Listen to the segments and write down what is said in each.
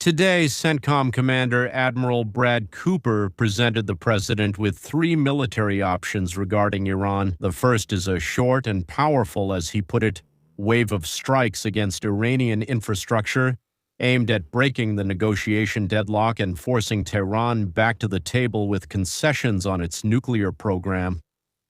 Today, CENTCOM Commander Admiral Brad Cooper presented the president with three military options regarding Iran. The first is a short and powerful, as he put it, wave of strikes against Iranian infrastructure, aimed at breaking the negotiation deadlock and forcing Tehran back to the table with concessions on its nuclear program.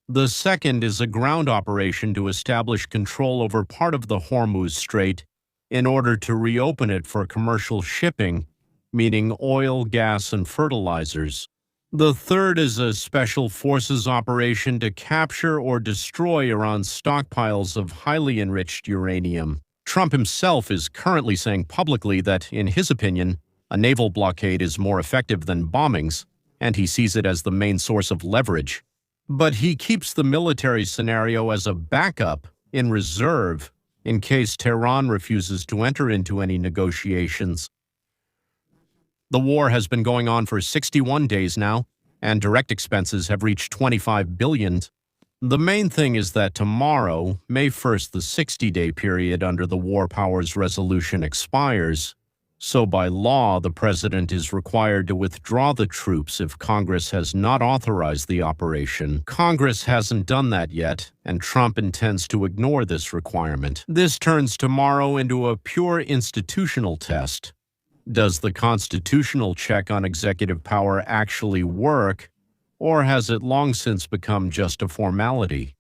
The second is a ground operation to establish control over part of the Hormuz Strait in order to reopen it for commercial shipping, meaning oil, gas, and fertilizers. The third is a special forces operation to capture or destroy Iran's stockpiles of highly enriched uranium. Trump himself is currently saying publicly that, in his opinion, a naval blockade is more effective than bombings, and he sees it as the main source of leverage. But he keeps the military scenario as a backup, in reserve, in case Tehran refuses to enter into any negotiations. The war has been going on for 61 days now, and direct expenses have reached $25 billion. The main thing is that tomorrow, May 1st, the 60-day period under the War Powers Resolution expires. So by law, the president is required to withdraw the troops if Congress has not authorized the operation. Congress hasn't done that yet, and Trump intends to ignore this requirement. This turns tomorrow into a pure institutional test. Does the constitutional check on executive power actually work, or has it long since become just a formality?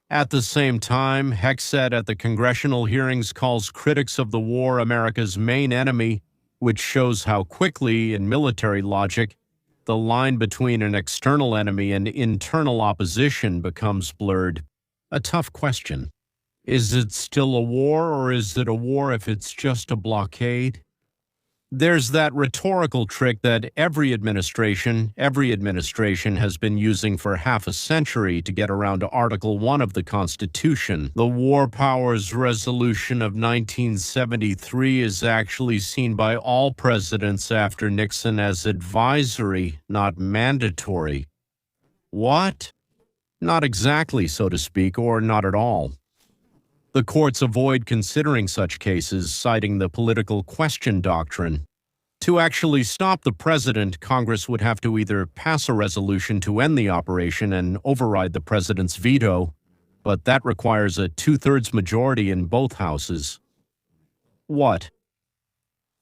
At the same time, Hegseth at the Congressional hearings calls critics of the war America's main enemy, which shows how quickly, in military logic, the line between an external enemy and internal opposition becomes blurred. A tough question. Is it still a war, or is it a war if it's just a blockade? There's that rhetorical trick that every administration has been using for half a century to get around to Article 1 of the Constitution. The War Powers Resolution of 1973 is actually seen by all presidents after Nixon as advisory, not mandatory. What? Not exactly, so to speak, or not at all. The courts avoid considering such cases, citing the political question doctrine. To actually stop the president, Congress would have to either pass a resolution to end the operation and override the president's veto, but that requires a two-thirds majority in both houses. What?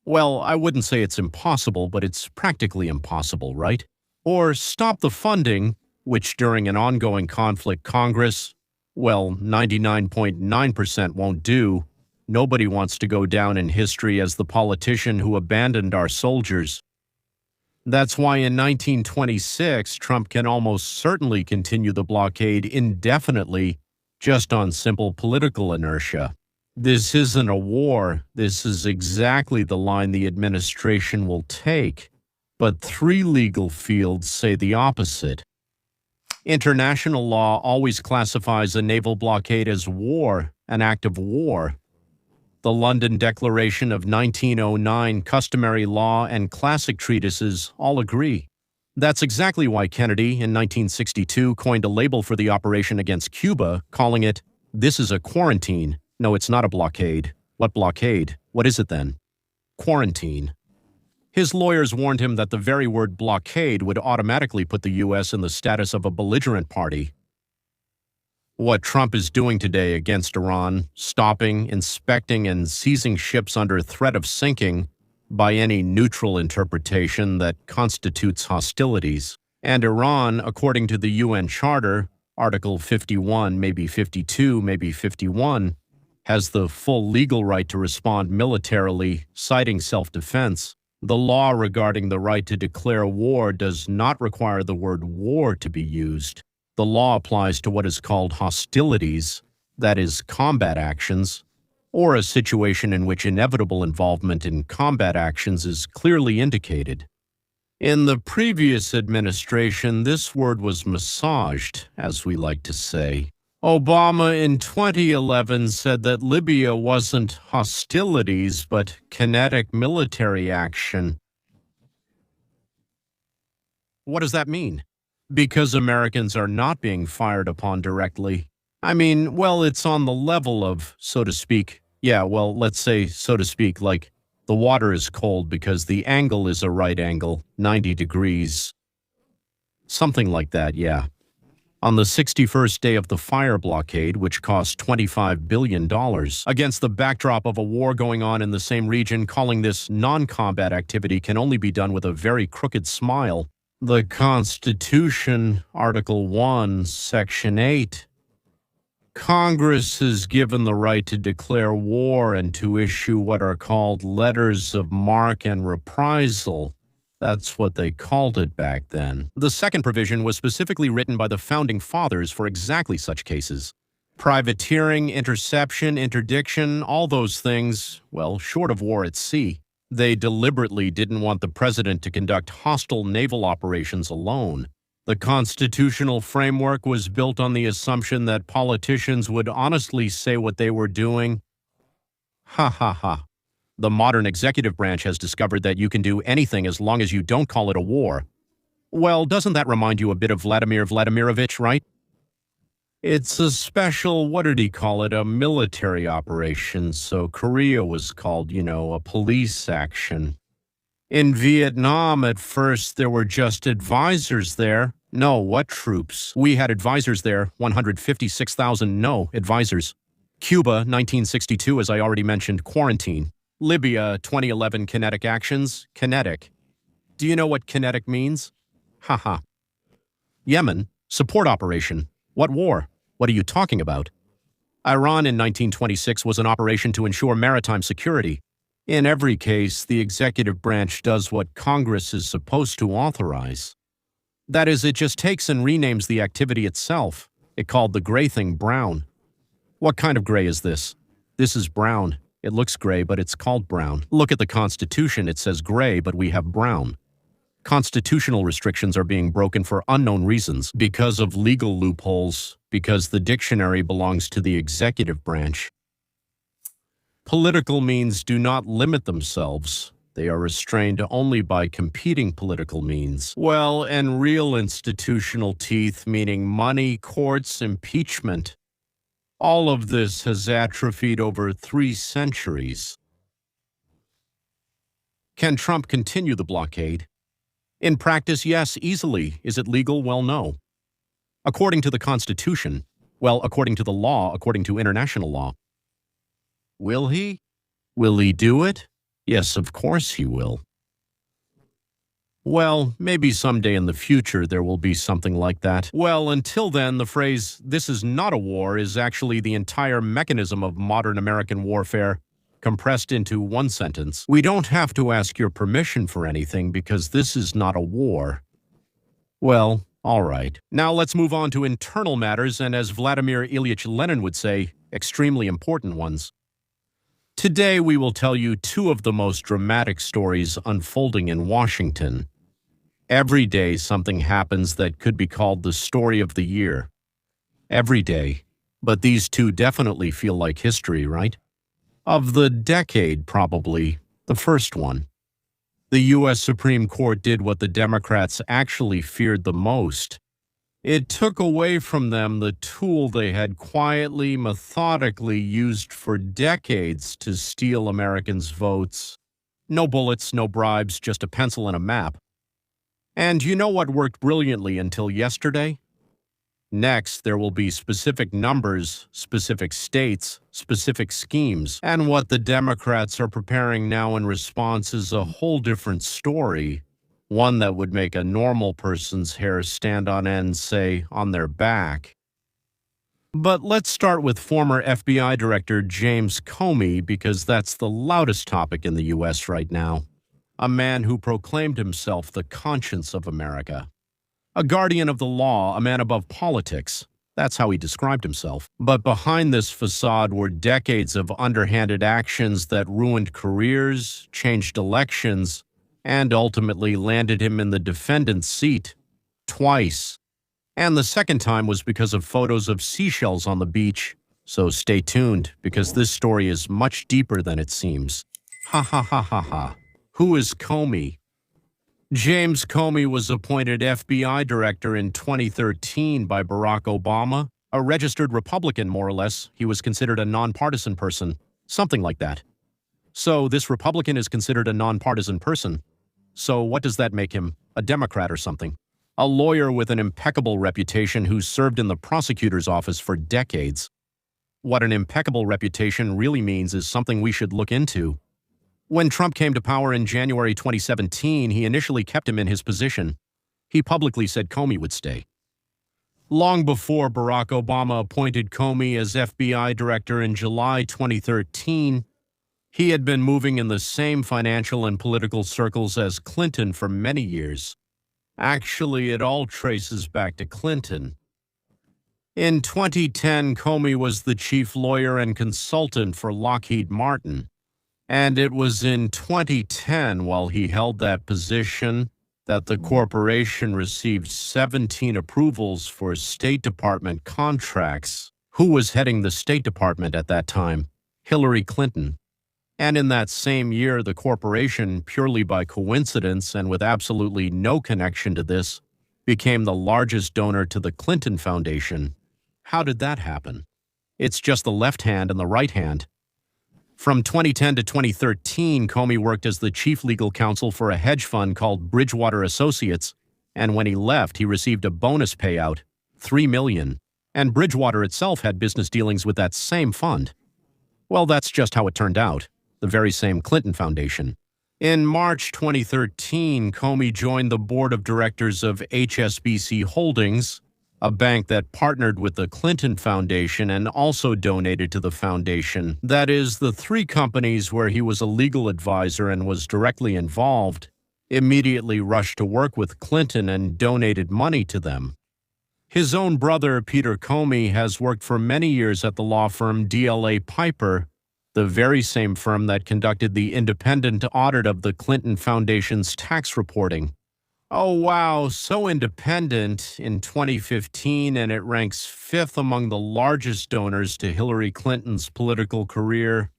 Well, I wouldn't say it's impossible, but it's practically impossible, right? Or stop the funding, which during an ongoing conflict Congress, well, 99.9% won't do. Nobody wants to go down in history as the politician who abandoned our soldiers. That's why in 1926, Trump can almost certainly continue the blockade indefinitely, just on simple political inertia. This isn't a war. This is exactly the line the administration will take. But three legal fields say the opposite. International law always classifies a naval blockade as war, an act of war. The London Declaration of 1909, customary law, and classic treatises all agree. That's exactly why Kennedy, in 1962, coined a label for the operation against Cuba, calling it, "This is a quarantine. No, it's not a blockade. What blockade? What is it then? Quarantine." His lawyers warned him that the very word blockade would automatically put the U.S. in the status of a belligerent party. What Trump is doing today against Iran, stopping, inspecting, and seizing ships under threat of sinking by any neutral interpretation that constitutes hostilities. And Iran, according to the UN Charter, Article 51, maybe 52, maybe 51, has the full legal right to respond militarily, citing self-defense. The law regarding the right to declare war does not require the word war to be used. The law applies to what is called hostilities, that is, combat actions, or a situation in which inevitable involvement in combat actions is clearly indicated. In the previous administration, this word was massaged, as we like to say. Obama in 2011 said that Libya wasn't hostilities, but kinetic military action. What does that mean? Because Americans are not being fired upon directly. I mean, well, it's on the level of, so to speak, let's say, so to speak, like The water is cold because the angle is a right angle, 90 degrees. Something like that, yeah. On the 61st day of the fire blockade, which cost $25 billion, against the backdrop of a war going on in the same region, calling this non-combat activity can only be done with a very crooked smile. The Constitution, Article 1, Section 8. Congress is given the right to declare war and to issue what are called letters of marque and reprisal. That's what they called it back then. The second provision was specifically written by the Founding Fathers for exactly such cases. Privateering, interception, interdiction, all those things, well, short of war at sea. They deliberately didn't want the president to conduct hostile naval operations alone. The constitutional framework was built on the assumption that politicians would honestly say what they were doing. Ha ha ha. The modern executive branch has discovered that you can do anything as long as you don't call it a war. Well, doesn't that remind you a bit of Vladimir Vladimirovich, right? It's a special, what did he call it, a military operation, so Korea was called, a police action. In Vietnam, at first, there were just advisors there. No, what troops? We had advisors there, 156,000, no, advisors. Cuba, 1962, as I already mentioned, quarantine. Libya, 2011 kinetic actions, kinetic. Do you know what kinetic means? Haha. Yemen, support operation. What war? What are you talking about? Iran in 1926 was an operation to ensure maritime security. In every case, the executive branch does what Congress is supposed to authorize. That is, it just takes and renames the activity itself. It called the gray thing brown. What kind of gray is this? This is brown. It looks gray, but it's called brown. Look at the Constitution. It says gray, but we have brown. Constitutional restrictions are being broken for unknown reasons, because of legal loopholes, because the dictionary belongs to the executive branch. Political means do not limit themselves. They are restrained only by competing political means. Well, and real institutional teeth, meaning money, courts, impeachment. All of this has atrophied over 3 centuries. Can Trump continue the blockade? In practice, yes, easily. Is it legal? Well, no. According to the Constitution, well, according to the law, according to international law. Will he? Will he do it? Yes, of course he will. Well, maybe someday in the future there will be something like that. Well, until then, the phrase, "this is not a war," is actually the entire mechanism of modern American warfare, compressed into one sentence. We don't have to ask your permission for anything because this is not a war. Well, all right. Now let's move on to internal matters, and as Vladimir Ilyich Lenin would say, extremely important ones. Today we will tell you 2 of the most dramatic stories unfolding in Washington. Every day something happens that could be called the story of the year. Every day. But these 2 definitely feel like history, right? Of the decade, probably. The first one. The U.S. Supreme Court did what the Democrats actually feared the most. It took away from them the tool they had quietly, methodically used for decades to steal Americans' votes. No bullets, no bribes, just a pencil and a map. And you know what worked brilliantly until yesterday? Next, there will be specific numbers, specific states, specific schemes. And what the Democrats are preparing now in response is a whole different story. One that would make a normal person's hair stand on end, say, on their back. But let's start with former FBI Director James Comey, because that's the loudest topic in the U.S. right now. A man who proclaimed himself the conscience of America. A guardian of the law, a man above politics. That's how he described himself. But behind this facade were decades of underhanded actions that ruined careers, changed elections, and ultimately landed him in the defendant's seat. Twice. And the second time was because of photos of seashells on the beach. So stay tuned, because this story is much deeper than it seems. Ha ha ha ha ha. Who is Comey? James Comey was appointed FBI director in 2013 by Barack Obama, a registered Republican more or less. He was considered a nonpartisan person, something like that. So this Republican is considered a nonpartisan person. So what does that make him? A Democrat or something? A lawyer with an impeccable reputation who served in the prosecutor's office for decades. What an impeccable reputation really means is something we should look into. When Trump came to power in January 2017, he initially kept him in his position. He publicly said Comey would stay. Long before Barack Obama appointed Comey as FBI director in July 2013, he had been moving in the same financial and political circles as Clinton for many years. Actually, it all traces back to Clinton. In 2010, Comey was the chief lawyer and consultant for Lockheed Martin. And it was in 2010, while he held that position, that the corporation received 17 approvals for State Department contracts. Who was heading the State Department at that time? Hillary Clinton. And in that same year, the corporation, purely by coincidence and with absolutely no connection to this, became the largest donor to the Clinton Foundation. How did that happen? It's just the left hand and the right hand. From 2010 to 2013, Comey worked as the chief legal counsel for a hedge fund called Bridgewater Associates, and when he left, he received a bonus payout, $3 million, and Bridgewater itself had business dealings with that same fund. Well, that's just how it turned out. The very same Clinton Foundation. In March 2013, Comey joined the board of directors of HSBC Holdings, a bank that partnered with the Clinton Foundation and also donated to the foundation. That is, the three companies where he was a legal advisor and was directly involved immediately rushed to work with Clinton and donated money to them. His own brother, Peter Comey, has worked for many years at the law firm DLA Piper, the very same firm that conducted the independent audit of the Clinton Foundation's tax reporting. Oh wow, so independent in 2015, and it ranks 5th among the largest donors to Hillary Clinton's political career.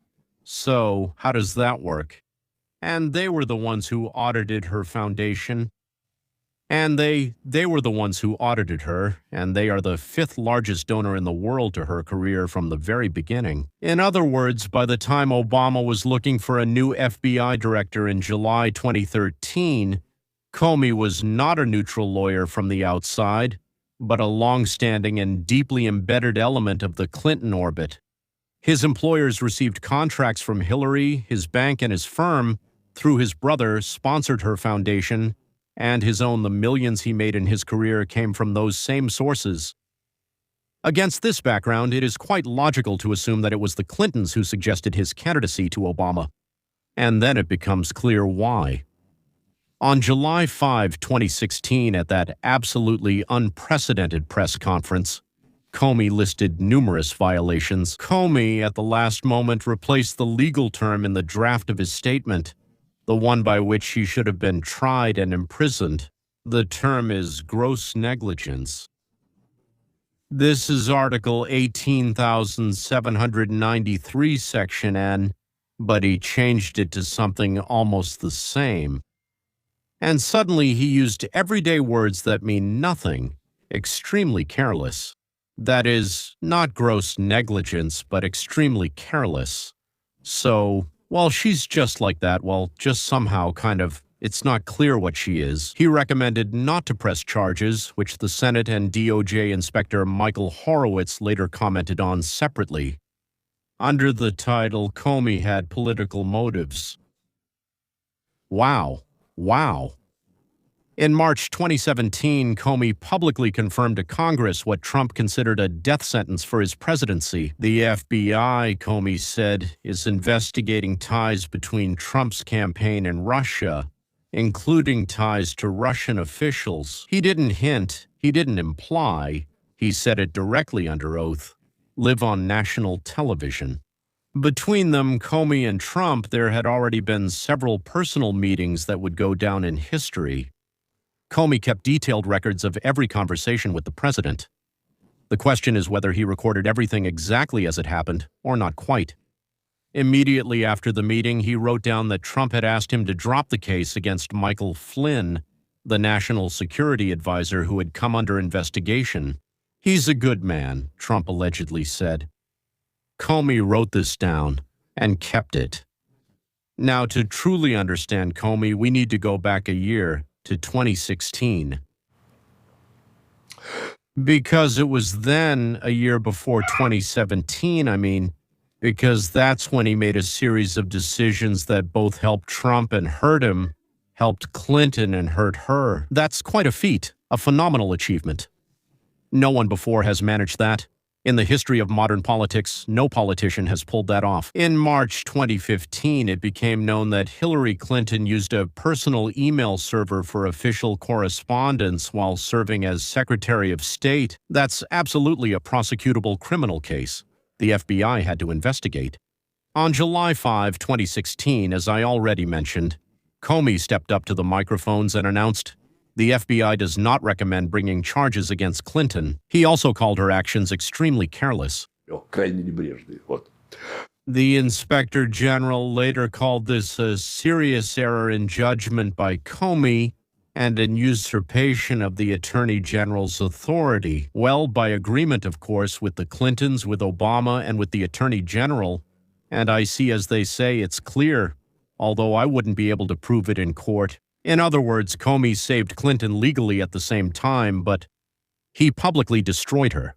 So, how does that work? And they were the ones who audited her foundation. And they were the ones who audited her, and they are the 5th largest donor in the world to her career from the very beginning. In other words, by the time Obama was looking for a new FBI director in July 2013, Comey was not a neutral lawyer from the outside, but a long-standing and deeply embedded element of the Clinton orbit. His employers received contracts from Hillary, his bank, and his firm, through his brother, sponsored her foundation, and his own the millions he made in his career came from those same sources. Against this background, it is quite logical to assume that it was the Clintons who suggested his candidacy to Obama. And then it becomes clear why. On July 5, 2016, at that absolutely unprecedented press conference, Comey listed numerous violations. Comey, at the last moment, replaced the legal term in the draft of his statement, the one by which he should have been tried and imprisoned. The term is gross negligence. This is Article 18,793, Section N, but he changed it to something almost the same. And suddenly he used everyday words that mean nothing, extremely careless. That is, not gross negligence, but extremely careless. So, well, she's just like that, well, just somehow it's not clear what she is. He recommended not to press charges, which the Senate and DOJ Inspector Michael Horowitz later commented on separately. Under the title, Comey had political motives. Wow. In March 2017, Comey publicly confirmed to Congress what Trump considered a death sentence for his presidency. The FBI, Comey said, is investigating ties between Trump's campaign and Russia, including ties to Russian officials. He didn't hint, he didn't imply, he said it directly under oath, live on national television. Between them, Comey and Trump, there had already been several personal meetings that would go down in history. Comey kept detailed records of every conversation with the president. The question is whether he recorded everything exactly as it happened, or not quite. Immediately after the meeting, he wrote down that Trump had asked him to drop the case against Michael Flynn, the national security advisor who had come under investigation. He's a good man, Trump allegedly said. Comey wrote this down and kept it. Now, to truly understand Comey, we need to go back a year to 2016. Because it was then a year before 2017, because that's when he made a series of decisions that both helped Trump and hurt him, helped Clinton and hurt her. That's quite a feat, a phenomenal achievement. No one before has managed that. In the history of modern politics, no politician has pulled that off. In March 2015, it became known that Hillary Clinton used a personal email server for official correspondence while serving as Secretary of State. That's absolutely a prosecutable criminal case. The FBI had to investigate. On July 5, 2016, as I already mentioned, Comey stepped up to the microphones and announced, "The FBI does not recommend bringing charges against Clinton." He also called her actions extremely careless. The Inspector General later called this a serious error in judgment by Comey and an usurpation of the Attorney General's authority. Well, by agreement, of course, with the Clintons, with Obama, and with the Attorney General. And I see, as they say, it's clear, although I wouldn't be able to prove it in court. In other words, Comey saved Clinton legally at the same time, but he publicly destroyed her.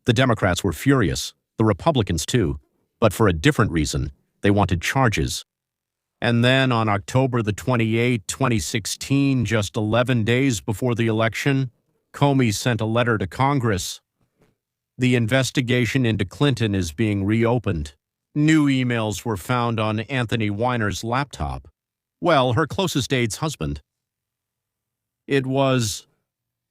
The Democrats were furious, the Republicans too, but for a different reason. They wanted charges. And then on October the 28th, 2016, just 11 days before the election, Comey sent a letter to Congress. The investigation into Clinton is being reopened. New emails were found on Anthony Weiner's laptop. Well, her closest aide's husband. It was,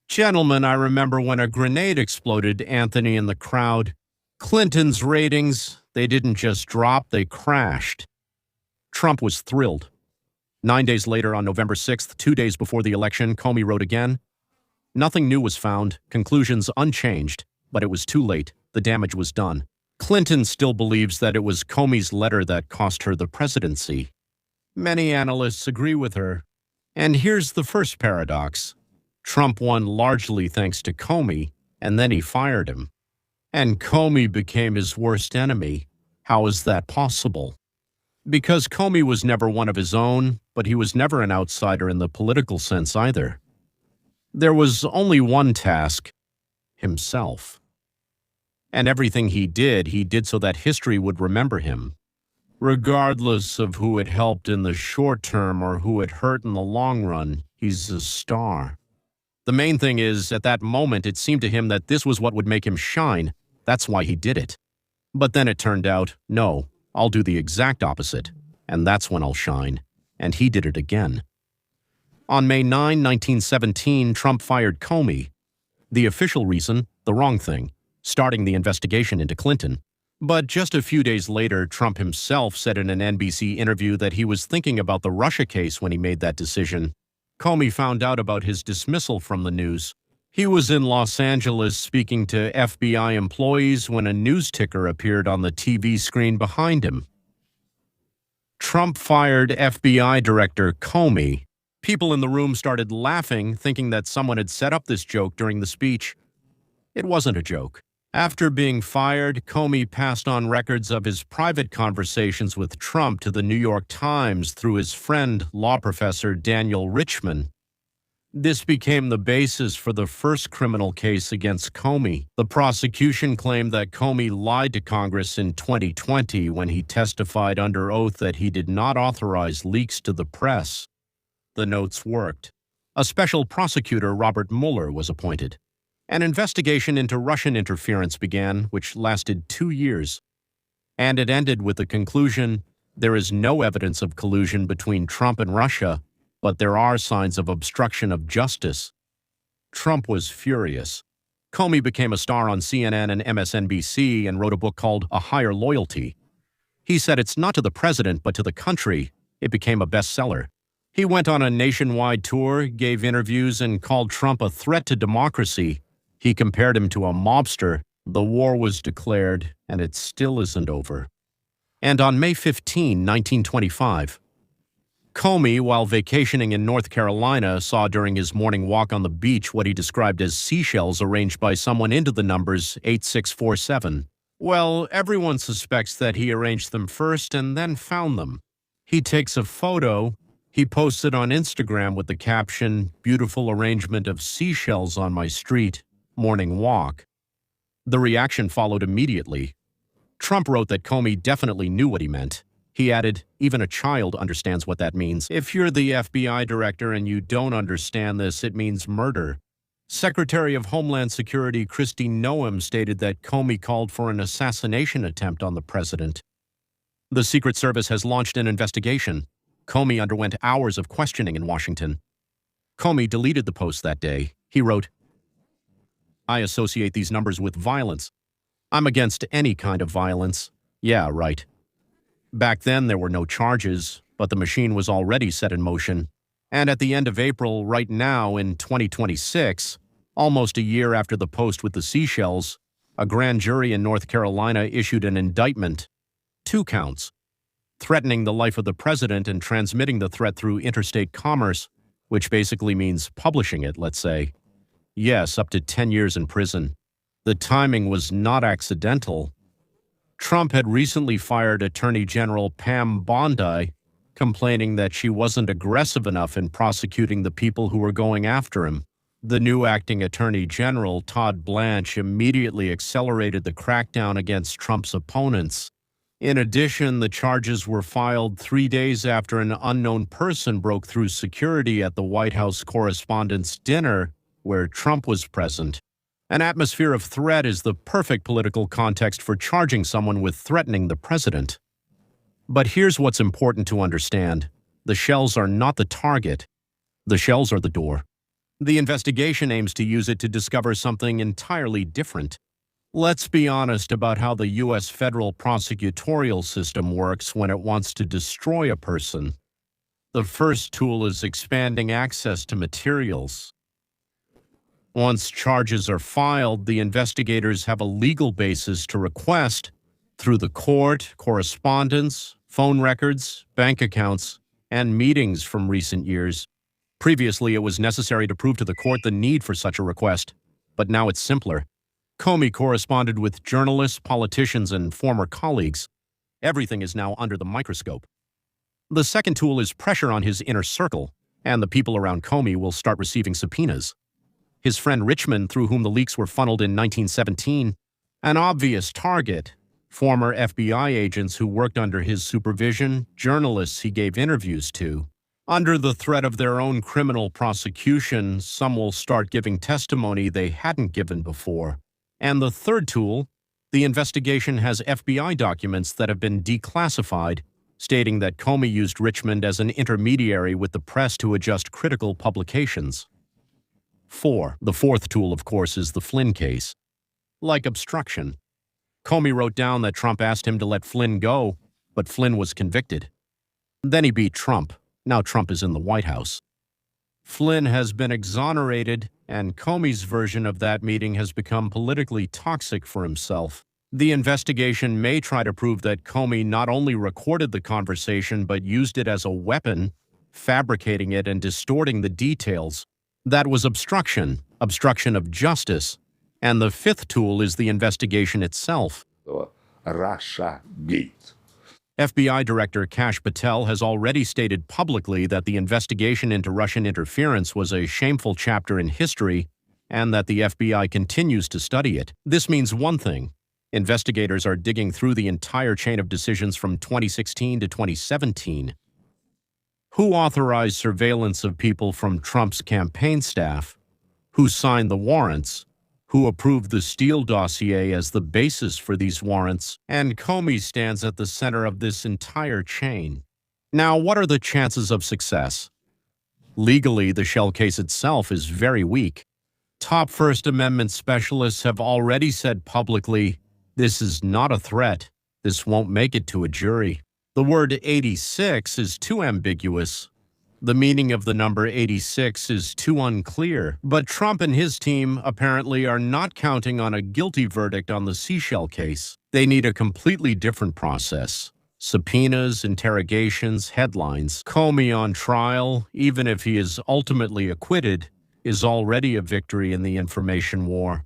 "Gentlemen, I remember when a grenade exploded," Anthony in the crowd. "Clinton's ratings, they didn't just drop, they crashed." Trump was thrilled. 9 days later, on November 6th, 2 days before the election, Comey wrote again. Nothing new was found, conclusions unchanged, but it was too late. The damage was done. Clinton still believes that it was Comey's letter that cost her the presidency. Many analysts agree with her. And here's the first paradox. Trump won largely thanks to Comey, and then he fired him. And Comey became his worst enemy. How is that possible? Because Comey was never one of his own, but he was never an outsider in the political sense either. There was only one task: himself. And everything he did so that history would remember him. Regardless of who it helped in the short term or who it hurt in the long run, he's a star. The main thing is, at that moment, it seemed to him that this was what would make him shine. That's why he did it. But then it turned out, no, I'll do the exact opposite, and that's when I'll shine. And he did it again. On May 9, 1917, Trump fired Comey. The official reason, the wrong thing, starting the investigation into Clinton. But just a few days later, Trump himself said in an NBC interview that he was thinking about the Russia case when he made that decision. Comey found out about his dismissal from the news. He was in Los Angeles speaking to FBI employees when a news ticker appeared on the TV screen behind him. Trump fired FBI Director Comey. People in the room started laughing, thinking that someone had set up this joke during the speech. It wasn't a joke. After being fired, Comey passed on records of his private conversations with Trump to the New York Times through his friend, law professor Daniel Richman. This became the basis for the first criminal case against Comey. The prosecution claimed that Comey lied to Congress in 2020 when he testified under oath that he did not authorize leaks to the press. The notes worked. A special prosecutor, Robert Mueller, was appointed. An investigation into Russian interference began, which lasted 2 years. And it ended with the conclusion, there is no evidence of collusion between Trump and Russia, but there are signs of obstruction of justice. Trump was furious. Comey became a star on CNN and MSNBC and wrote a book called A Higher Loyalty. He said it's not to the president, but to the country. It became a bestseller. He went on a nationwide tour, gave interviews, and called Trump a threat to democracy. He compared him to a mobster. The war was declared, and it still isn't over. And on May 15, 1925, Comey, while vacationing in North Carolina, saw during his morning walk on the beach what he described as seashells arranged by someone into the numbers 8647. Well, everyone suspects that he arranged them first and then found them. He takes a photo. He posts it on Instagram with the caption, "Beautiful arrangement of seashells on my street. Morning walk." The reaction followed immediately. Trump wrote that Comey definitely knew what he meant. He added, "Even a child understands what that means. If you're the FBI director and you don't understand this, it means murder." Secretary of Homeland Security Kristi Noem stated that Comey called for an assassination attempt on the president. The Secret Service has launched an investigation. Comey underwent hours of questioning in Washington. Comey deleted the post that day. He wrote, "I associate these numbers with violence. I'm against any kind of violence." Yeah, right. Back then, there were no charges, but the machine was already set in motion. And at the end of April, right now in 2026, almost a year after the post with the seashells, a grand jury in North Carolina issued an indictment. 2 counts: threatening the life of the president and transmitting the threat through interstate commerce, which basically means publishing it, let's say. Yes, up to 10 years in prison. The timing was not accidental. Trump had recently fired Attorney General Pam Bondi, complaining that she wasn't aggressive enough in prosecuting the people who were going after him. The new acting Attorney General, Todd Blanche, immediately accelerated the crackdown against Trump's opponents. In addition, the charges were filed 3 days after an unknown person broke through security at the White House Correspondents' Dinner, where Trump was present. An atmosphere of threat is the perfect political context for charging someone with threatening the president. But here's what's important to understand. The shells are not the target. The shells are the door. The investigation aims to use it to discover something entirely different. Let's be honest about how the U.S. federal prosecutorial system works when it wants to destroy a person. The first tool is expanding access to materials. Once charges are filed, the investigators have a legal basis to request, through the court, correspondence, phone records, bank accounts, and meetings from recent years. Previously, it was necessary to prove to the court the need for such a request, but now it's simpler. Comey corresponded with journalists, politicians, and former colleagues. Everything is now under the microscope. The second tool is pressure on his inner circle, and the people around Comey will start receiving subpoenas. His friend Richmond, through whom the leaks were funneled in 1917, an obvious target, former FBI agents who worked under his supervision, journalists he gave interviews to. Under the threat of their own criminal prosecution, some will start giving testimony they hadn't given before. And the third tool, the investigation has FBI documents that have been declassified, stating that Comey used Richmond as an intermediary with the press to adjust critical publications. 4. The fourth tool, of course, is the Flynn case. Like obstruction. Comey wrote down that Trump asked him to let Flynn go, but Flynn was convicted. Then he beat Trump. Now Trump is in the White House. Flynn has been exonerated, and Comey's version of that meeting has become politically toxic for himself. The investigation may try to prove that Comey not only recorded the conversation but used it as a weapon, fabricating it and distorting the details. That was obstruction of justice. And the fifth tool is the investigation itself. Russia Gate. FBI Director Kash Patel has already stated publicly that the investigation into Russian interference was a shameful chapter in history and that the FBI continues to study it. This means one thing. Investigators are digging through the entire chain of decisions from 2016 to 2017. Who authorized surveillance of people from Trump's campaign staff? Who signed the warrants? Who approved the Steele dossier as the basis for these warrants? And Comey stands at the center of this entire chain. Now, what are the chances of success? Legally, the Shell case itself is very weak. Top First Amendment specialists have already said publicly, this is not a threat. This won't make it to a jury. The word 86 is too ambiguous. The meaning of the number 86 is too unclear. But Trump and his team apparently are not counting on a guilty verdict on the Seashell case. They need a completely different process. Subpoenas, interrogations, headlines. Comey on trial, even if he is ultimately acquitted, is already a victory in the information war.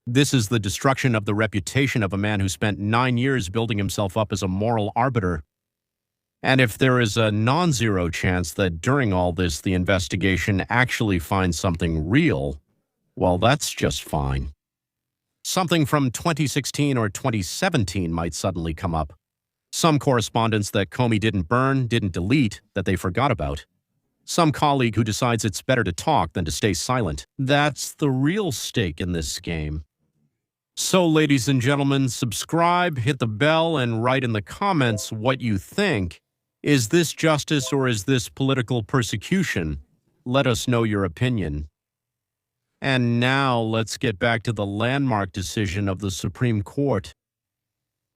This is the destruction of the reputation of a man who spent 9 years building himself up as a moral arbiter. And if there is a non-zero chance that during all this the investigation actually finds something real, well, that's just fine. Something from 2016 or 2017 might suddenly come up. Some correspondence that Comey didn't burn, didn't delete, that they forgot about. Some colleague who decides it's better to talk than to stay silent. That's the real stake in this game. So, ladies and gentlemen, subscribe, hit the bell, and write in the comments what you think. Is this justice or is this political persecution? Let us know your opinion. And now let's get back to the landmark decision of the Supreme Court.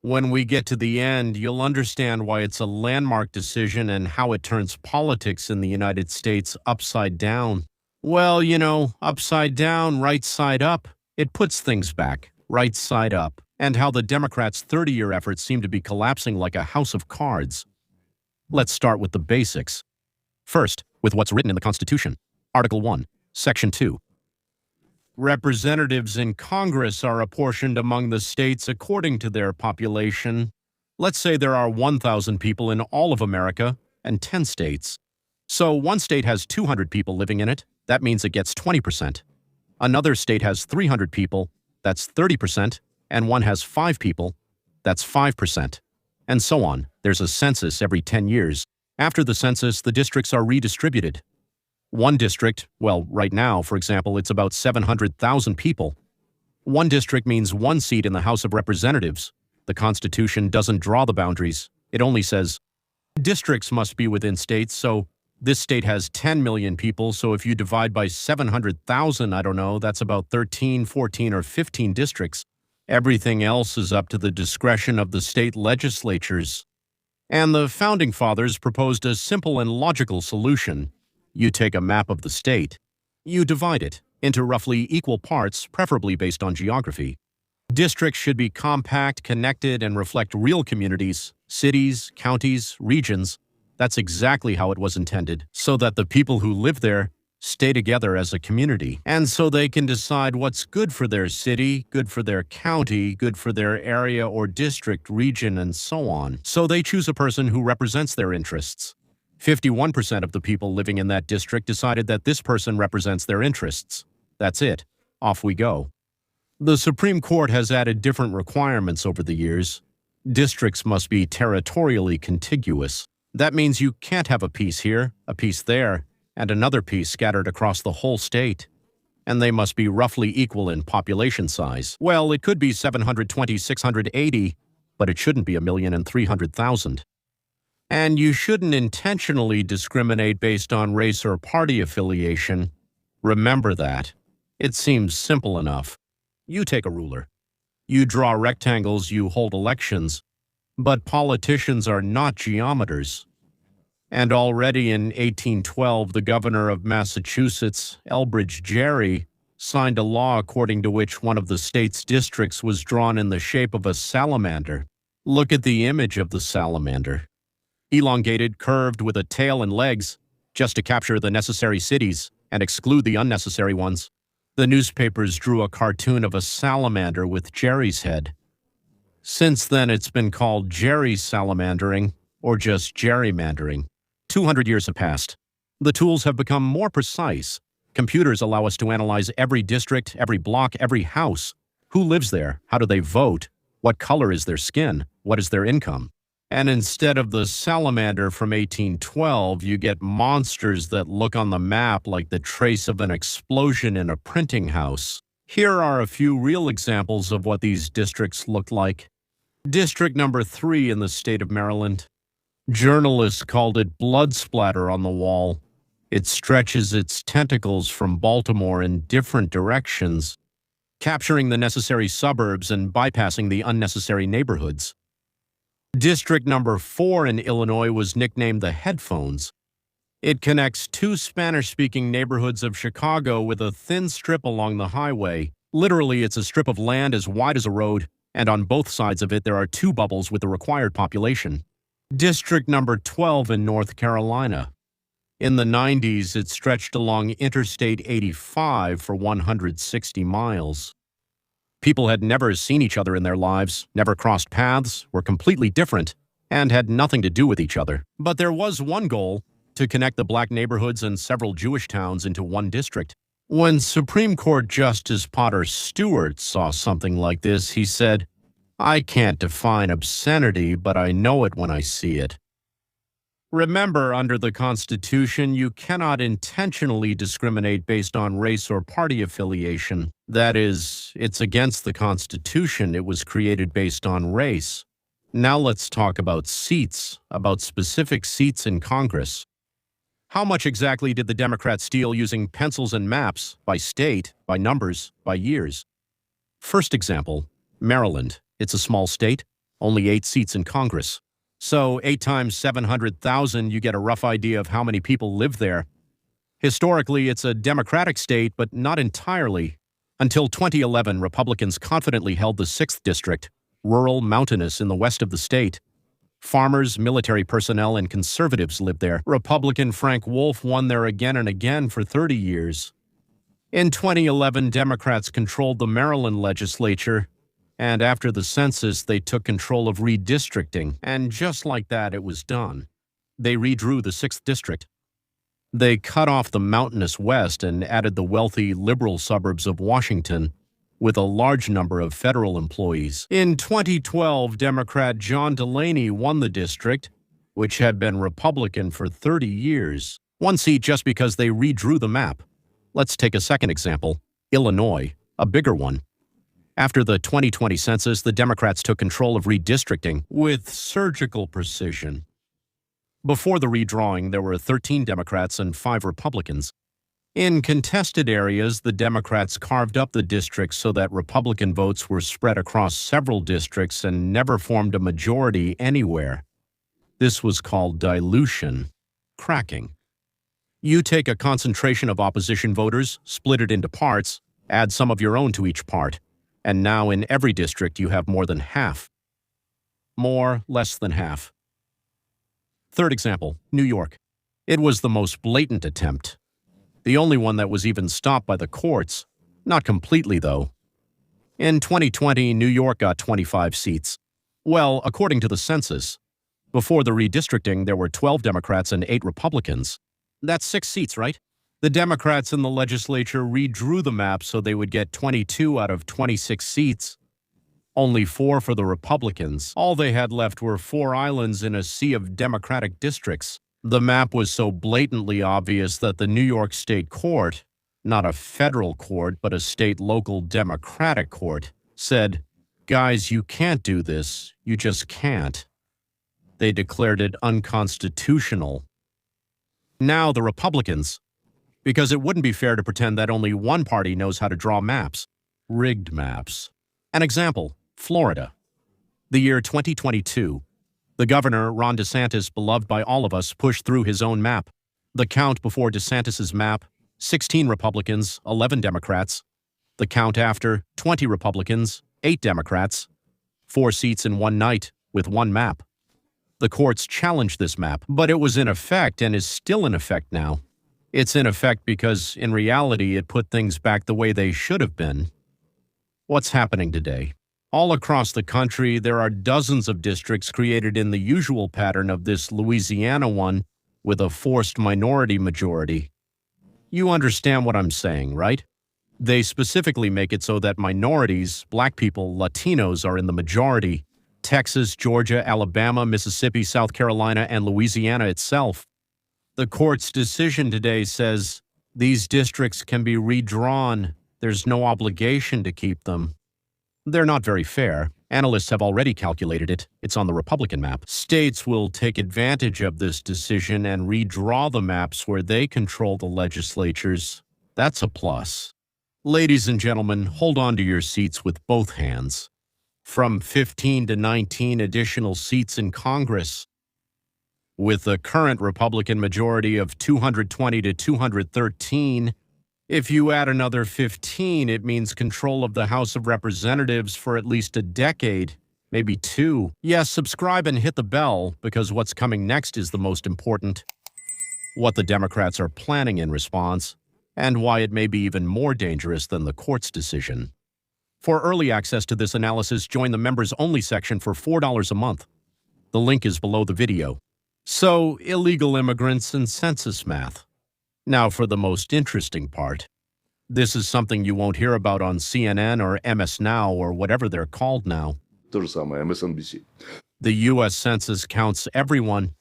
When we get to the end, you'll understand why it's a landmark decision and how it turns politics in the United States upside down. Well, upside down, right side up. It puts things back, right side up. And how the Democrats' 30-year efforts seem to be collapsing like a house of cards. Let's start with the basics. First, with what's written in the Constitution. Article 1, Section 2. Representatives in Congress are apportioned among the states according to their population. Let's say there are 1,000 people in all of America and 10 states. So one state has 200 people living in it. That means it gets 20%. Another state has 300 people. That's 30%. And one has 5 people. That's 5%. And so on. There's a census every 10 years. After the census, the districts are redistributed. One district, well, right now, for example, it's about 700,000 people. One district means one seat in the House of Representatives. The Constitution doesn't draw the boundaries. It only says, districts must be within states, so this state has 10 million people, so if you divide by 700,000, I don't know, that's about 13, 14, or 15 districts. Everything else is up to the discretion of the state legislatures. And the Founding Fathers proposed a simple and logical solution. You take a map of the state. You divide it into roughly equal parts, preferably based on geography. Districts should be compact, connected, and reflect real communities, cities, counties, regions. That's exactly how it was intended, so that the people who live there stay together as a community, and so they can decide what's good for their city, good for their county, good for their area or district, region, and so on. So they choose a person who represents their interests. 51% of the people living in that district decided that this person represents their interests. That's it. Off we go. The Supreme Court has added different requirements over the years. Districts must be territorially contiguous. That means you can't have a piece here, a piece there, and another piece scattered across the whole state. And they must be roughly equal in population size. Well, it could be 720, 680, but it shouldn't be 1,300,000. And you shouldn't intentionally discriminate based on race or party affiliation. Remember that. It seems simple enough. You take a ruler. You draw rectangles, you hold elections. But politicians are not geometers. And already in 1812, the governor of Massachusetts, Elbridge Gerry, signed a law according to which one of the state's districts was drawn in the shape of a salamander. Look at the image of the salamander. Elongated, curved, with a tail and legs, just to capture the necessary cities and exclude the unnecessary ones. The newspapers drew a cartoon of a salamander with Gerry's head. Since then, it's been called Gerry salamandering, or just gerrymandering. 200 years have passed. The tools have become more precise. Computers allow us to analyze every district, every block, every house. Who lives there? How do they vote? What color is their skin? What is their income? And instead of the salamander from 1812, you get monsters that look on the map like the trace of an explosion in a printing house. Here are a few real examples of what these districts look like. District number 3 in the state of Maryland. Journalists called it blood splatter on the wall. It stretches its tentacles from Baltimore in different directions, capturing the necessary suburbs and bypassing the unnecessary neighborhoods. District number 4 in Illinois was nicknamed the Headphones. It connects 2 Spanish-speaking neighborhoods of Chicago with a thin strip along the highway. Literally, it's a strip of land as wide as a road, and on both sides of it there are 2 bubbles with the required population. District number 12 in North Carolina. In the 90s, it stretched along Interstate 85 for 160 miles. People had never seen each other in their lives, never crossed paths, were completely different, and had nothing to do with each other. But there was one goal: to connect the black neighborhoods and several Jewish towns into one district. When Supreme Court Justice Potter Stewart saw something like this, he said, "I can't define obscenity, but I know it when I see it." Remember, under the Constitution, you cannot intentionally discriminate based on race or party affiliation. That is, it's against the Constitution. It was created based on race. Now let's talk about seats, about specific seats in Congress. How much exactly did the Democrats steal using pencils and maps, by state, by numbers, by years? First example, Maryland. It's a small state, only 8 seats in Congress. So 8 times 700,000, you get a rough idea of how many people live there. Historically, it's a Democratic state, but not entirely. Until 2011, Republicans confidently held the 6th district, rural, mountainous in the west of the state. Farmers, military personnel, and conservatives lived there. Republican Frank Wolf won there again and again for 30 years. In 2011, Democrats controlled the Maryland legislature, and after the census, they took control of redistricting, and just like that, it was done. They redrew the 6th district. They cut off the mountainous west and added the wealthy, liberal suburbs of Washington, with a large number of federal employees. In 2012, Democrat John Delaney won the district, which had been Republican for 30 years. 1 seat just because they redrew the map. Let's take a second example, Illinois, a bigger one. After the 2020 census, the Democrats took control of redistricting with surgical precision. Before the redrawing, there were 13 Democrats and 5 Republicans. In contested areas, the Democrats carved up the districts so that Republican votes were spread across several districts and never formed a majority anywhere. This was called dilution, cracking. You take a concentration of opposition voters, split it into parts, add some of your own to each part, and now in every district you have more than half. More, less than half. Third example, New York. It was the most blatant attempt. The only one that was even stopped by the courts. Not completely, though. In 2020, New York got 25 seats. Well, according to the census. Before the redistricting, there were 12 Democrats and 8 Republicans. That's 6 seats, right? The Democrats in the legislature redrew the map so they would get 22 out of 26 seats. Only 4 for the Republicans. All they had left were 4 islands in a sea of Democratic districts. The map was so blatantly obvious that the New York State Court, not a federal court, but a state local Democratic court, said, "Guys, you can't do this. You just can't." They declared it unconstitutional. Now the Republicans, because it wouldn't be fair to pretend that only one party knows how to draw maps. Rigged maps. An example, Florida. The year 2022. The governor, Ron DeSantis, beloved by all of us, pushed through his own map. The count before DeSantis's map, 16 Republicans, 11 Democrats. The count after, 20 Republicans, 8 Democrats. 4 seats in one night, with one map. The courts challenged this map, but it was in effect and is still in effect now. It's in effect because, in reality, it put things back the way they should have been. What's happening today? All across the country, there are dozens of districts created in the usual pattern of this Louisiana one, with a forced minority majority. You understand what I'm saying, right? They specifically make it so that minorities, black people, Latinos, are in the majority. Texas, Georgia, Alabama, Mississippi, South Carolina, and Louisiana itself. The court's decision today says these districts can be redrawn. There's no obligation to keep them. They're not very fair. Analysts have already calculated it. It's on the Republican map. States will take advantage of this decision and redraw the maps where they control the legislatures. That's a plus. Ladies and gentlemen, hold on to your seats with both hands. From 15 to 19 additional seats in Congress. With the current Republican majority of 220 to 213, if you add another 15, it means control of the House of Representatives for at least a decade, maybe 2. Yes, subscribe and hit the bell, because what's coming next is the most important. What the Democrats are planning in response, and why it may be even more dangerous than the court's decision. For early access to this analysis, join the members-only section for $4 a month. The link is below the video. So, illegal immigrants and census math. Now for the most interesting part. This is something you won't hear about on CNN or MS Now or whatever they're called now. То же самое, MSNBC. The U.S. Census counts everyone,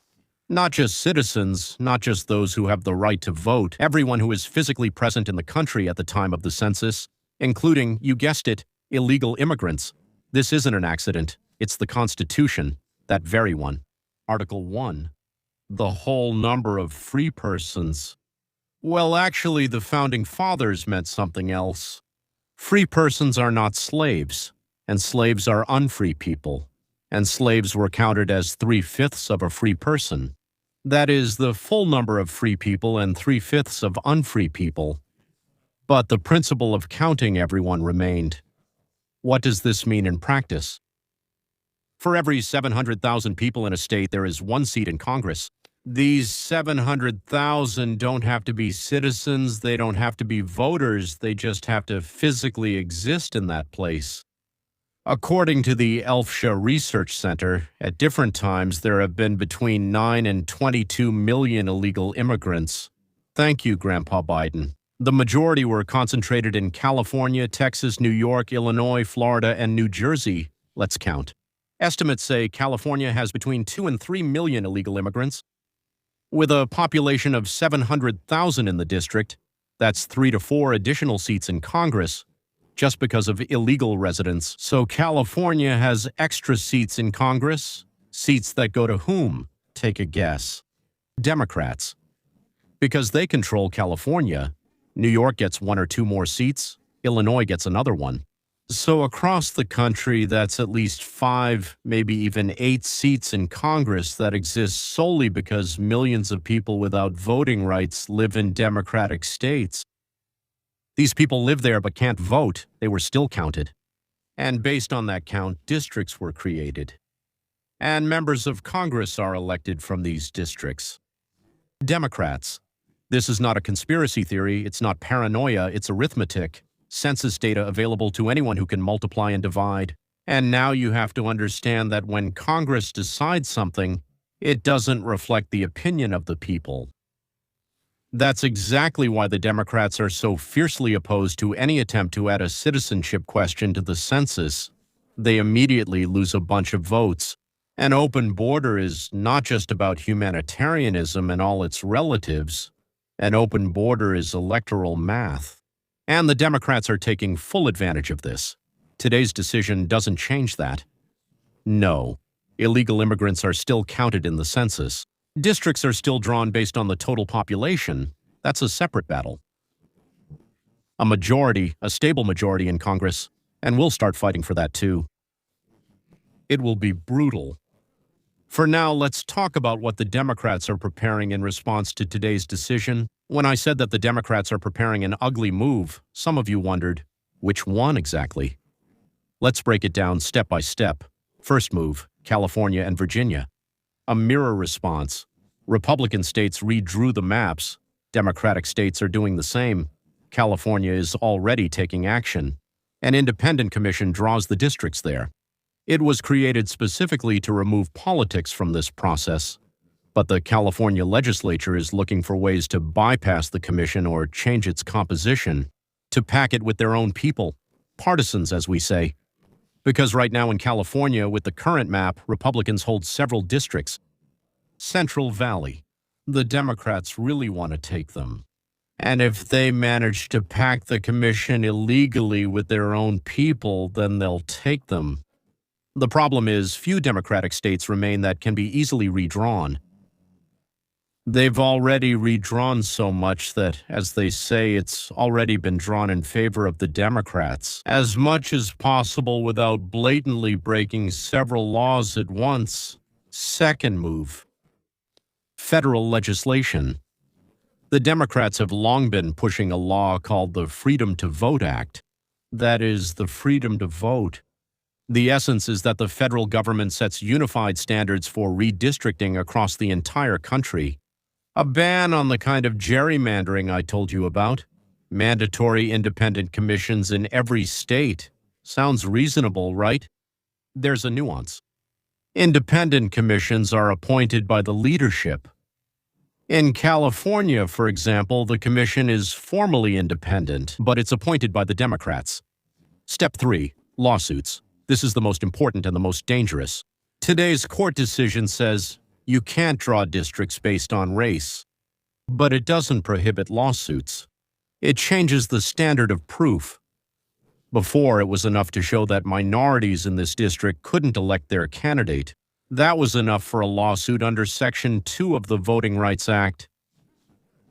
not just citizens, not just those who have the right to vote, everyone who is physically present in the country at the time of the census, including, you guessed it, illegal immigrants. This isn't an accident. It's the Constitution, that very one. Article 1. The whole number of free persons. Well, actually, the Founding Fathers meant something else. Free persons are not slaves, and slaves are unfree people, and slaves were counted as 3/5 of a free person. That is, the full number of free people and 3/5 of unfree people. But the principle of counting everyone remained. What does this mean in practice? For every 700,000 people in a state, there is one seat in Congress. These 700,000 don't have to be citizens, they don't have to be voters, they just have to physically exist in that place. According to the Elfsha Research Center, at different times there have been between 9 and 22 million illegal immigrants. Thank you, Grandpa Biden. The majority were concentrated in California, Texas, New York, Illinois, Florida, and New Jersey. Let's count. Estimates say California has between 2 and 3 million illegal immigrants. With a population of 700,000 in the district, that's 3 to 4 additional seats in Congress, just because of illegal residents. So California has extra seats in Congress, seats that go to whom? Take a guess. Democrats. Because they control California, New York gets 1 or 2 more seats, Illinois gets another one. So across the country, that's at least 5, maybe even 8 seats in Congress that exist solely because millions of people without voting rights live in Democratic states. These people live there but can't vote. They were still counted. And based on that count, districts were created. And members of Congress are elected from these districts. Democrats. This is not a conspiracy theory, it's not paranoia, it's arithmetic. Census data available to anyone who can multiply and divide. And now you have to understand that when Congress decides something, it doesn't reflect the opinion of the people. That's exactly why the Democrats are so fiercely opposed to any attempt to add a citizenship question to the census. They immediately lose a bunch of votes. An open border is not just about humanitarianism and all its relatives. An open border is electoral math. And the Democrats are taking full advantage of this. Today's decision doesn't change that. No, illegal immigrants are still counted in the census. Districts are still drawn based on the total population. That's a separate battle. A majority, a stable majority in Congress, and we'll start fighting for that too. It will be brutal. For now, let's talk about what the Democrats are preparing in response to today's decision. When I said that the Democrats are preparing an ugly move, some of you wondered, which one exactly? Let's break it down step by step. First move, California and Virginia. A mirror response. Republican states redrew the maps. Democratic states are doing the same. California is already taking action. An independent commission draws the districts there. It was created specifically to remove politics from this process. But the California legislature is looking for ways to bypass the commission or change its composition, to pack it with their own people, partisans, as we say. Because right now in California, with the current map, Republicans hold several districts. Central Valley. The Democrats really want to take them. And if they manage to pack the commission illegally with their own people, then they'll take them. The problem is, few Democratic states remain that can be easily redrawn. They've already redrawn so much that, as they say, it's already been drawn in favor of the Democrats, as much as possible without blatantly breaking several laws at once. Second move. Federal legislation. The Democrats have long been pushing a law called the Freedom to Vote Act. That is, the freedom to vote. The essence is that the federal government sets unified standards for redistricting across the entire country. A ban on the kind of gerrymandering I told you about. Mandatory independent commissions in every state. Sounds reasonable, right? There's a nuance. Independent commissions are appointed by the leadership. In California, for example, the commission is formally independent, but it's appointed by the Democrats. Step 3. Lawsuits. This is the most important and the most dangerous. Today's court decision says you can't draw districts based on race, but it doesn't prohibit lawsuits. It changes the standard of proof. Before, it was enough to show that minorities in this district couldn't elect their candidate. That was enough for a lawsuit under Section 2 of the Voting Rights Act.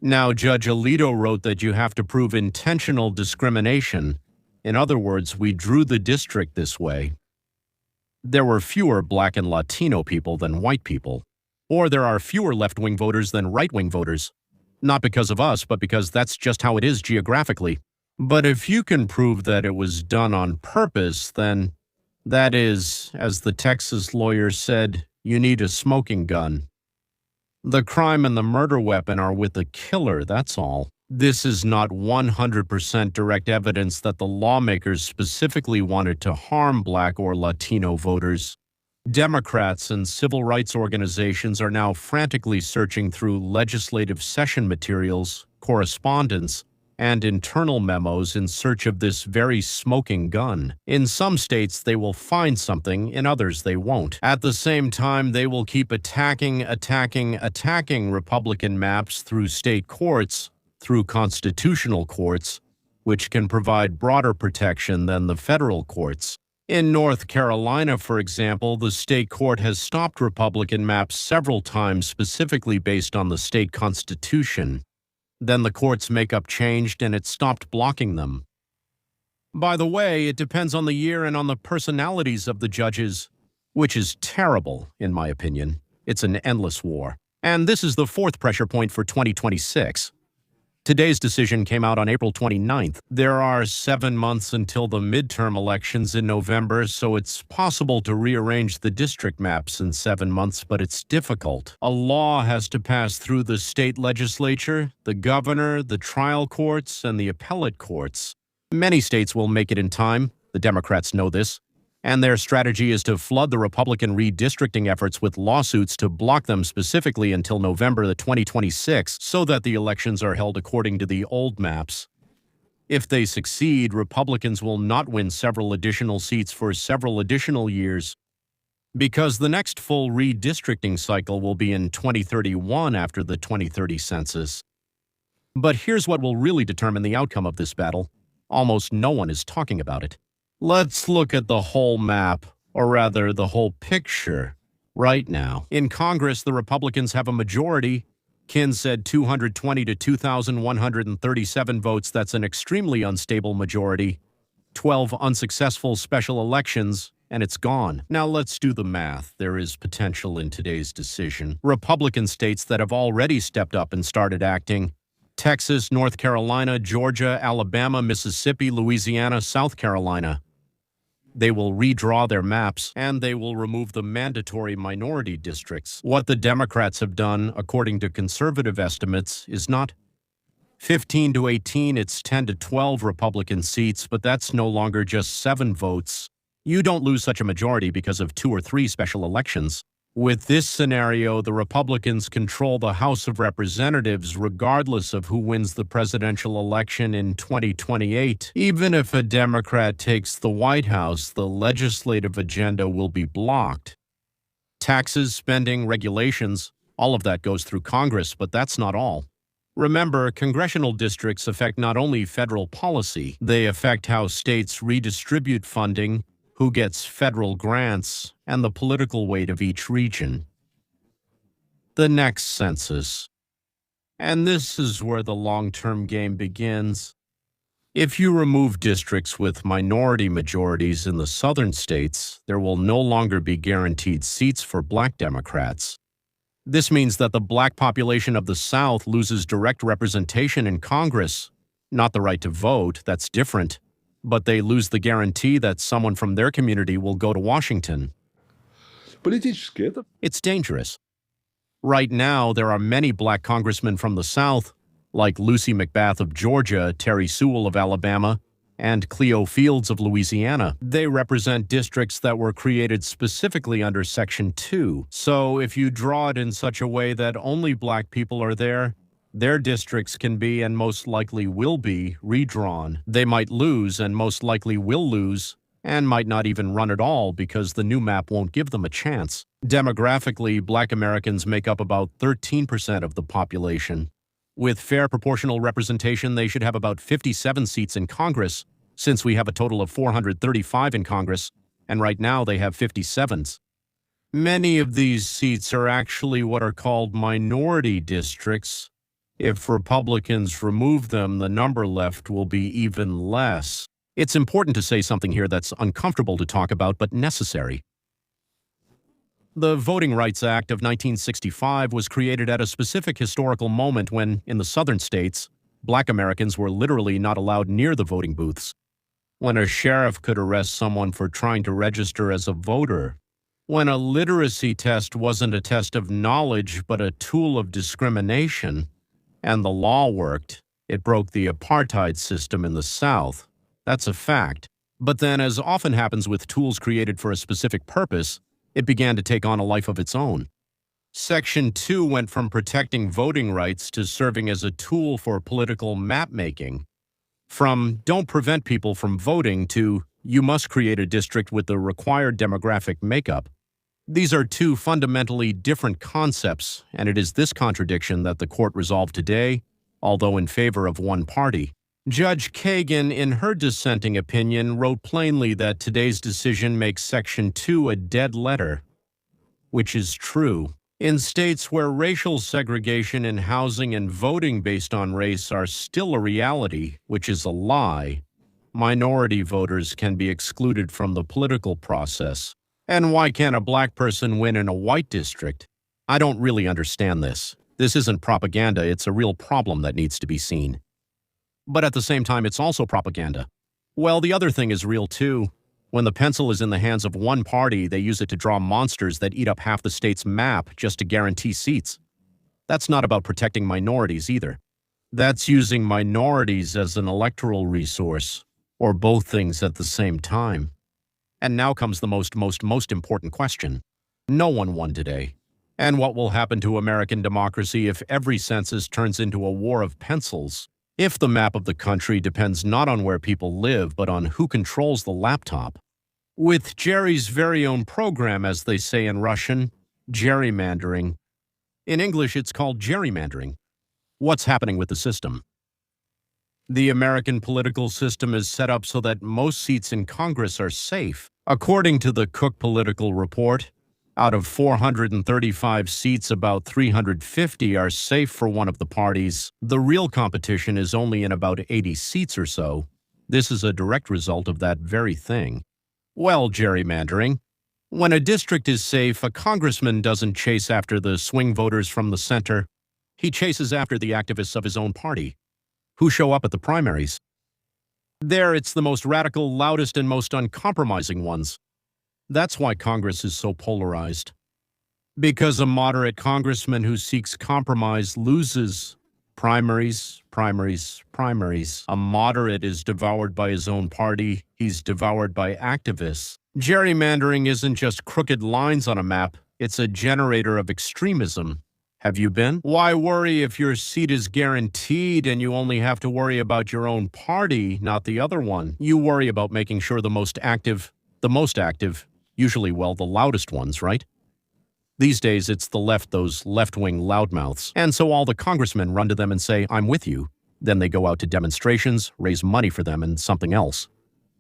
Now, Judge Alito wrote that you have to prove intentional discrimination. In other words, we drew the district this way. There were fewer Black and Latino people than white people. Or there are fewer left-wing voters than right-wing voters. Not because of us, but because that's just how it is geographically. But if you can prove that it was done on purpose, then that is, as the Texas lawyer said, you need a smoking gun. The crime and the murder weapon are with the killer, that's all. This is not 100% direct evidence that the lawmakers specifically wanted to harm Black or Latino voters. Democrats and civil rights organizations are now frantically searching through legislative session materials, correspondence, and internal memos in search of this very smoking gun. In some states, they will find something, in others, they won't. At the same time, they will keep attacking Republican maps through state courts, through constitutional courts, which can provide broader protection than the federal courts. In North Carolina, for example, the state court has stopped Republican maps several times specifically based on the state constitution. Then the court's makeup changed and it stopped blocking them. By the way, it depends on the year and on the personalities of the judges, which is terrible, in my opinion. It's an endless war. And this is the fourth pressure point for 2026. Today's decision came out on April 29th. There are 7 months until the midterm elections in November, so it's possible to rearrange the district maps in 7 months, but it's difficult. A law has to pass through the state legislature, the governor, the trial courts, and the appellate courts. Many states will make it in time. The Democrats know this. And their strategy is to flood the Republican redistricting efforts with lawsuits to block them specifically until November 2026 so that the elections are held according to the old maps. If they succeed, Republicans will not win several additional seats for several additional years because the next full redistricting cycle will be in 2031 after the 2030 census. But here's what will really determine the outcome of this battle. Almost no one is talking about it. Let's look at the whole map, or rather the whole picture, right now. In Congress, the Republicans have a majority. Kin said 220 to 2,137 votes. That's an extremely unstable majority. 12 unsuccessful special elections, and it's gone. Now let's do the math. There is potential in today's decision. Republican states that have already stepped up and started acting: Texas, North Carolina, Georgia, Alabama, Mississippi, Louisiana, South Carolina. They will redraw their maps, and they will remove the mandatory minority districts. What the Democrats have done, according to conservative estimates, is not 15 to 18, it's 10 to 12 Republican seats, but that's no longer just 7 votes. You don't lose such a majority because of 2 or 3 special elections. With this scenario, the Republicans control the House of Representatives regardless of who wins the presidential election in 2028. Even if a Democrat takes the White House, the legislative agenda will be blocked. Taxes, spending, regulations, all of that goes through Congress, but that's not all. Remember, congressional districts affect not only federal policy, they affect how states redistribute funding, who gets federal grants, and the political weight of each region. The next census. And this is where the long-term game begins. If you remove districts with minority majorities in the southern states, there will no longer be guaranteed seats for Black Democrats. This means that the Black population of the South loses direct representation in Congress. Not the right to vote, that's different. But they lose the guarantee that someone from their community will go to Washington. It's dangerous. Right now, there are many Black congressmen from the South, like Lucy McBath of Georgia, Terry Sewell of Alabama, and Cleo Fields of Louisiana. They represent districts that were created specifically under Section 2. So if you draw it in such a way that only black people are there, their districts can be, and most likely will be, redrawn. They might lose, and most likely will lose, and might not even run at all because the new map won't give them a chance. Demographically, black Americans make up about 13% of the population. With fair proportional representation, they should have about 57 seats in Congress, since we have a total of 435 in Congress, and right now they have 57s. Many of these seats are actually what are called minority districts. If Republicans remove them, the number left will be even less. It's important to say something here that's uncomfortable to talk about, but necessary. The Voting Rights Act of 1965 was created at a specific historical moment when, in the southern states, black Americans were literally not allowed near the voting booths. When a sheriff could arrest someone for trying to register as a voter. When a literacy test wasn't a test of knowledge but a tool of discrimination. And the law worked. It broke the apartheid system in the South. That's a fact. But then, as often happens with tools created for a specific purpose, it began to take on a life of its own. Section 2 went from protecting voting rights to serving as a tool for political map-making. From don't prevent people from voting to you must create a district with the required demographic makeup. These are two fundamentally different concepts, and it is this contradiction that the court resolved today, although in favor of one party. Judge Kagan, in her dissenting opinion, wrote plainly that today's decision makes Section 2 a dead letter, which is true. In states where racial segregation in housing and voting based on race are still a reality, which is a lie, minority voters can be excluded from the political process. And why can't a black person win in a white district? I don't really understand this. This isn't propaganda, it's a real problem that needs to be seen. But at the same time, it's also propaganda. Well, the other thing is real too. When the pencil is in the hands of one party, they use it to draw monsters that eat up half the state's map just to guarantee seats. That's not about protecting minorities either. That's using minorities as an electoral resource, or both things at the same time. And now comes the most important question. No one won today. And what will happen to American democracy if every census turns into a war of pencils? If the map of the country depends not on where people live, but on who controls the laptop? With Jerry's very own program, as they say in Russian, gerrymandering. In English, it's called gerrymandering. What's happening with the system? The American political system is set up so that most seats in Congress are safe. According to the Cook Political Report, out of 435 seats, about 350 are safe for one of the parties. The real competition is only in about 80 seats or so. This is a direct result of that very thing. Well, gerrymandering. When a district is safe, a congressman doesn't chase after the swing voters from the center. He chases after the activists of his own party, who show up at the primaries. There, it's the most radical, loudest, and most uncompromising ones. That's why Congress is so polarized. Because a moderate congressman who seeks compromise loses primaries. A moderate is devoured by his own party. He's devoured by activists. Gerrymandering isn't just crooked lines on a map. It's a generator of extremism. Have you been? Why worry if your seat is guaranteed and you only have to worry about your own party, not the other one? You worry about making sure the most active, usually, well, the loudest ones, right? These days, it's the left, those left-wing loudmouths. And so all the congressmen run to them and say, I'm with you. Then they go out to demonstrations, raise money for them, and something else.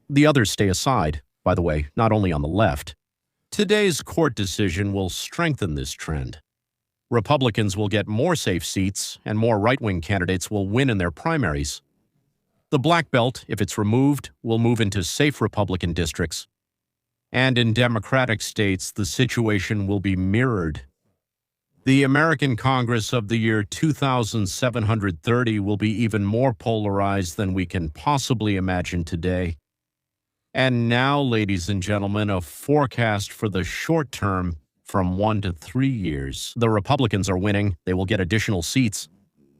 The others stay aside, by the way, not only on the left. Today's court decision will strengthen this trend. Republicans will get more safe seats, and more right-wing candidates will win in their primaries. The black belt, if it's removed, will move into safe Republican districts. And in Democratic states, the situation will be mirrored. The American Congress of the year 2730 will be even more polarized than we can possibly imagine today. And now, ladies and gentlemen, a forecast for the short term from 1 to 3 years. The Republicans are winning. They will get additional seats.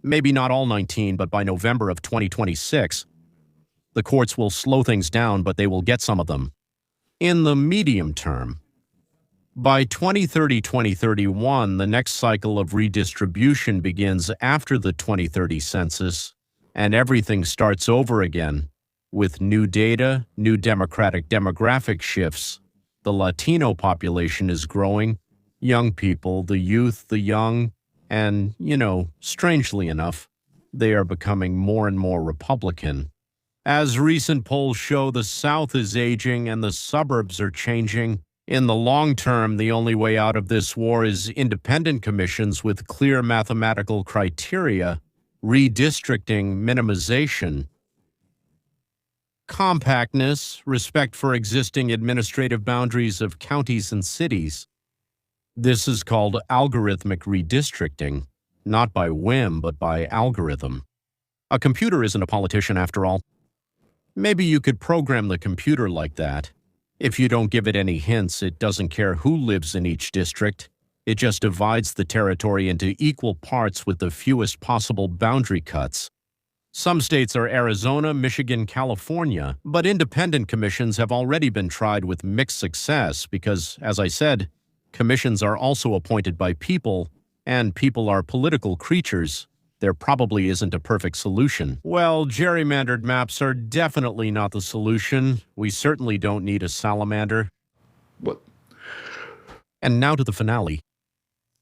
Maybe not all 19, but by November of 2026. The courts will slow things down, but they will get some of them. In the medium term, by 2030-2031, the next cycle of redistribution begins after the 2030 census, and everything starts over again with new data, new demographic shifts. The Latino population is growing, young people, the youth, the young, and, strangely enough, they are becoming more and more Republican. As recent polls show, the South is aging and the suburbs are changing. In the long term, the only way out of this war is independent commissions with clear mathematical criteria, redistricting, minimization, compactness, respect for existing administrative boundaries of counties and cities. This is called algorithmic redistricting, not by whim, but by algorithm. A computer isn't a politician after all. Maybe you could program the computer like that. If you don't give it any hints, it doesn't care who lives in each district. It just divides the territory into equal parts with the fewest possible boundary cuts. Some states are Arizona, Michigan, California, but independent commissions have already been tried with mixed success because, as I said, commissions are also appointed by people, and people are political creatures. There probably isn't a perfect solution. Well, gerrymandered maps are definitely not the solution. We certainly don't need a salamander. What? And now to the finale.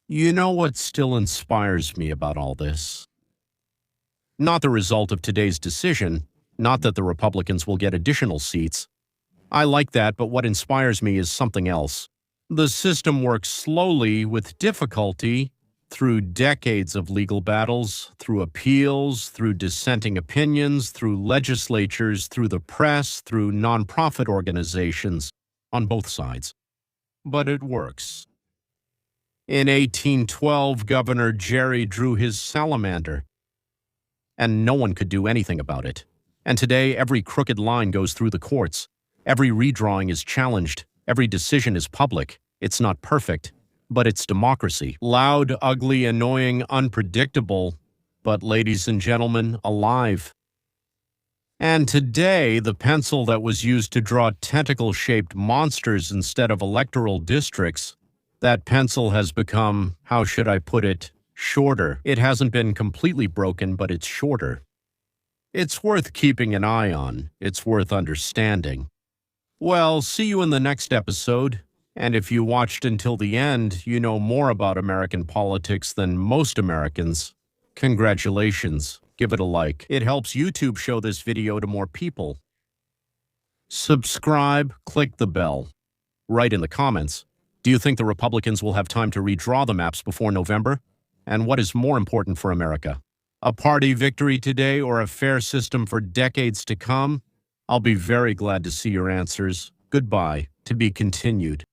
You know what still inspires me about all this? Not the result of today's decision, not that the Republicans will get additional seats. I like that, but what inspires me is something else. The system works slowly with difficulty, through decades of legal battles, through appeals, through dissenting opinions, through legislatures, through the press, through nonprofit organizations, on both sides. But it works. In 1812, Governor Gerry drew his salamander, and no one could do anything about it. And today, every crooked line goes through the courts. Every redrawing is challenged. Every decision is public. It's not perfect, but it's democracy. Loud, ugly, annoying, unpredictable, but, ladies and gentlemen, alive. And today, the pencil that was used to draw tentacle-shaped monsters instead of electoral districts, that pencil has become, how should I put it, shorter. It hasn't been completely broken, but it's shorter. It's worth keeping an eye on. It's worth understanding. Well, see you in the next episode. And if you watched until the end, you know more about American politics than most Americans. Congratulations. Give it a like. It helps YouTube show this video to more people. Subscribe, click the bell. Write in the comments, do you think the Republicans will have time to redraw the maps before November? And what is more important for America? A party victory today or a fair system for decades to come? I'll be very glad to see your answers. Goodbye. To be continued.